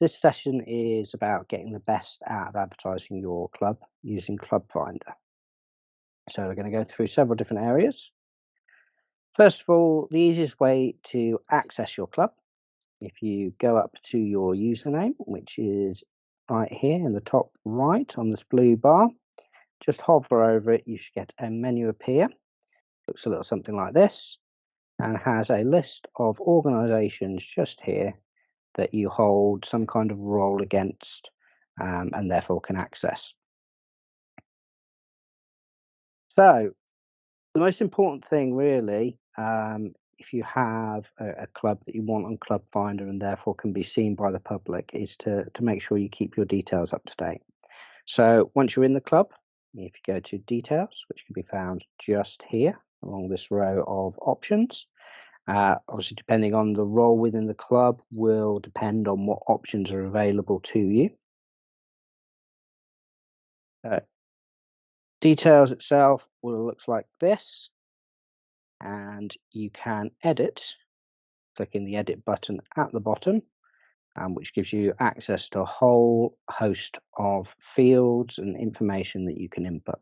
This session is about getting the best out of advertising your club using Club Finder. So we're going to go through several different areas. First of all, the easiest way to access your club, if you go up to your username, which is right here in the top right on this blue bar, just hover over it, you should get a menu appear. Looks a little something like this and has a list of organisations just here that you hold some kind of role against and therefore can access. So the most important thing really, if you have a club that you want on Club Finder and therefore can be seen by the public, is to make sure you keep your details up to date. So once you're in the club, if you go to details, which can be found just here along this row of options, obviously depending on the role within the club will depend on what options are available to you. Details itself will look like this, and you can edit, clicking the edit button at the bottom, which gives you access to a whole host of fields and information that you can input.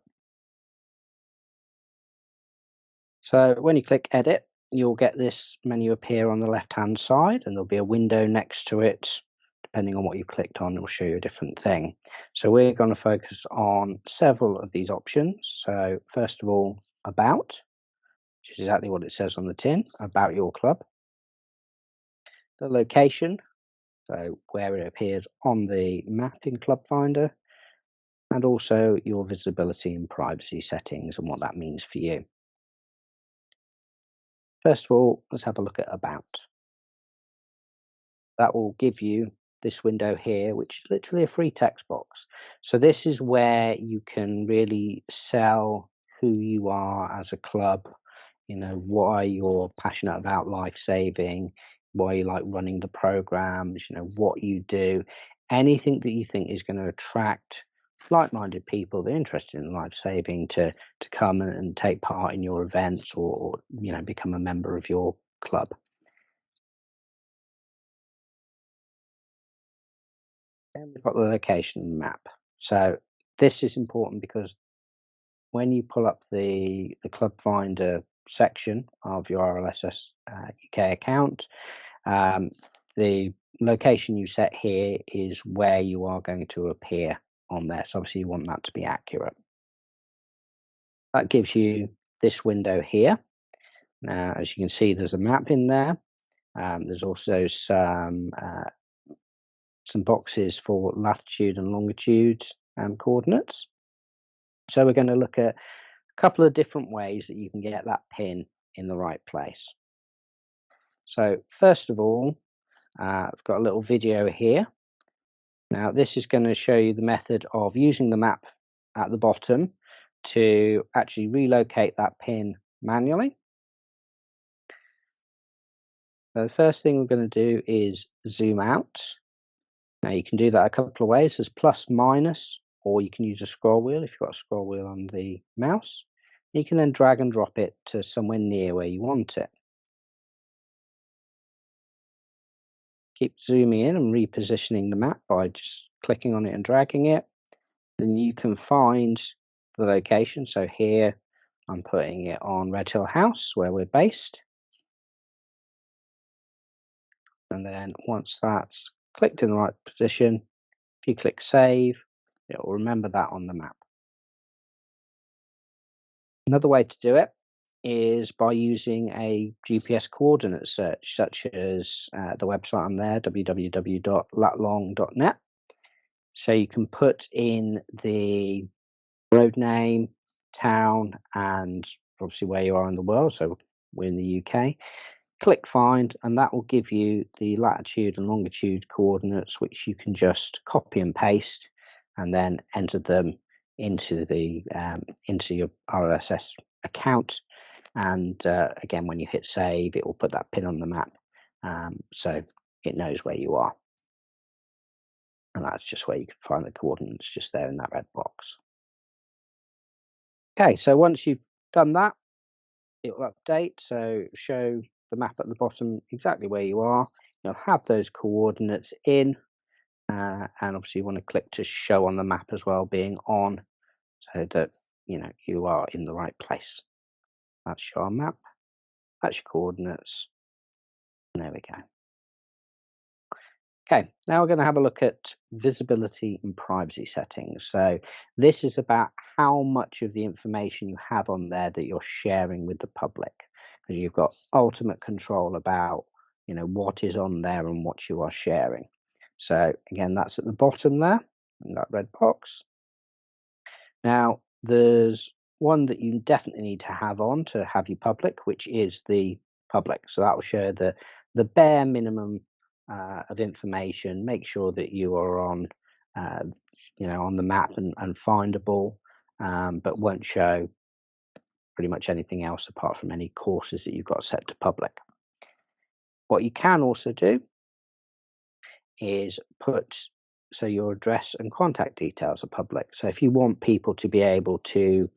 So when you click edit, you'll get this menu appear on the left hand side, and there'll be a window next to it. Depending on what you clicked on, it will show you a different thing. So we're going to focus on several of these options. So first of all, about, which is exactly what it says on the tin, about your club. The location, so where it appears on the map in Club Finder, and also your visibility and privacy settings and what that means for you. First of all, let's have a look at about. That will give you this window here, which is literally a free text box. So this is where you can really sell who you are as a club, why you're passionate about life saving, why you like running the programs, what you do, anything that you think is going to attract like-minded people that are interested in life saving to come and take part in your events or become a member of your club. And we've got the location map. So this is important because when you pull up the Club Finder section of your RLSS UK account, the location you set here is where you are going to appear on there. So obviously you want that to be accurate. That gives you this window here. Now, as you can see, there's a map in there. There's also some boxes for latitude and longitude coordinates. So we're going to look at a couple of different ways that you can get that pin in the right place. So first of all, I've got a little video here. Now this is going to show you the method of using the map at the bottom to actually relocate that pin manually. So the first thing we're going to do is zoom out. Now you can do that a couple of ways. There's plus, minus, or you can use a scroll wheel if you've got a scroll wheel on the mouse. You can then drag and drop it to somewhere near where you want it. Keep zooming in and repositioning the map by just clicking on it and dragging it. Then you can find the location. So here I'm putting it on Red Hill House where we're based. And then once that's clicked in the right position, if you click save, it will remember that on the map. Another way to do it is by using a GPS coordinate search, such as the website on there, www.latlong.net. So you can put in the road name, town, and obviously where you are in the world. So we're in the UK. Click find, and that will give you the latitude and longitude coordinates, which you can just copy and paste and then enter them into your RLSS account. And again, when you hit save, it will put that pin on the map, so it knows where you are. And that's just where you can find the coordinates, just there in that red box. Okay, so once you've done that, it will update, so show the map at the bottom exactly where you are. You'll have those coordinates in, and obviously you want to click to show on the map as well, being on, so that you are in the right place. That's your map, that's your coordinates, and there we go. Okay, now we're going to have a look at visibility and privacy settings. So this is about how much of the information you have on there that you're sharing with the public, because you've got ultimate control about what is on there and what you are sharing. So again, that's at the bottom there in that red box. Now there's one that you definitely need to have on to have you public, which is the public. So that will show the bare minimum of information. Make sure that you are on, on the map and findable, but won't show pretty much anything else apart from any courses that you've got set to public. What you can also do is put, so your address and contact details are public. So if you want people to be able to,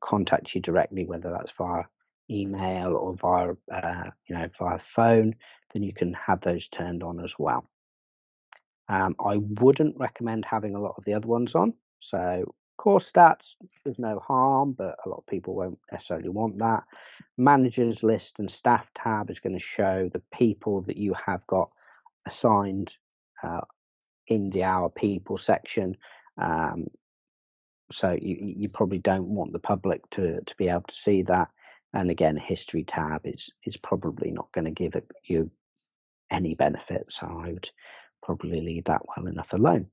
contact you directly, whether that's via email or via phone, then you can have those turned on as well. I wouldn't recommend having a lot of the other ones on. So course stats, there's no harm, but a lot of people won't necessarily want that. Managers list and staff tab is going to show the people that you have got assigned in the Our People section. So you probably don't want the public to be able to see that. And again, history tab is probably not going to give you any benefit. So I would probably leave that well enough alone.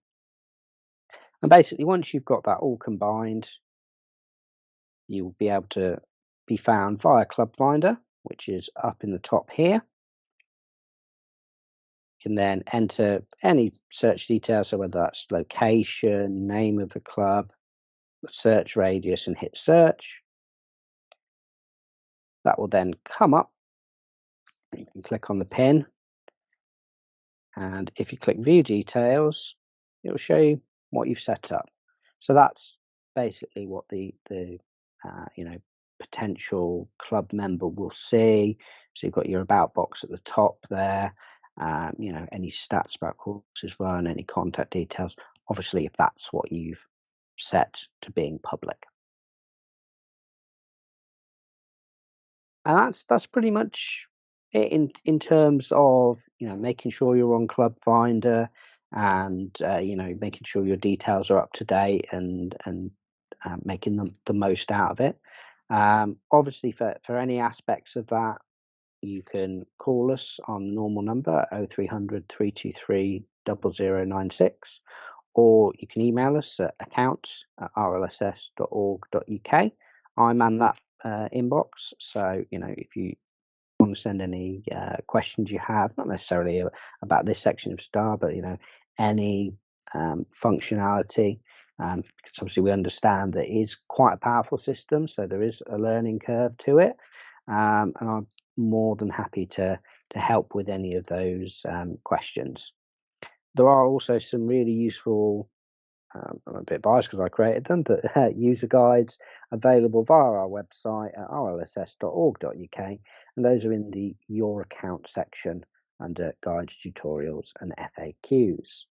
And basically, once you've got that all combined, you'll be able to be found via Club Finder, which is up in the top here. You can then enter any search details, so whether that's location, name of the club, search radius, and hit search. That will then come up. You can click on the pin, and if you click View Details, it will show you what you've set up. So that's basically what the potential club member will see. So you've got your About box at the top there. Any stats about courses run, any contact details. Obviously, if that's what you've set to being public. And that's pretty much it in terms of making sure you're on Club Finder and making sure your details are up to date and making the most out of it. Obviously, for any aspects of that, you can call us on the normal number 0300 323 0096, or you can email us at accounts@rlss.org.uk. I man that inbox, so if you want to send any questions you have, not necessarily about this section of STAR, but any functionality, because obviously we understand that it is quite a powerful system, so there is a learning curve to it, and I'm more than happy to help with any of those questions. There are also some really useful, I'm a bit biased because I created them, but user guides available via our website at rlss.org.uk, and those are in the Your Account section under Guides, Tutorials and FAQs.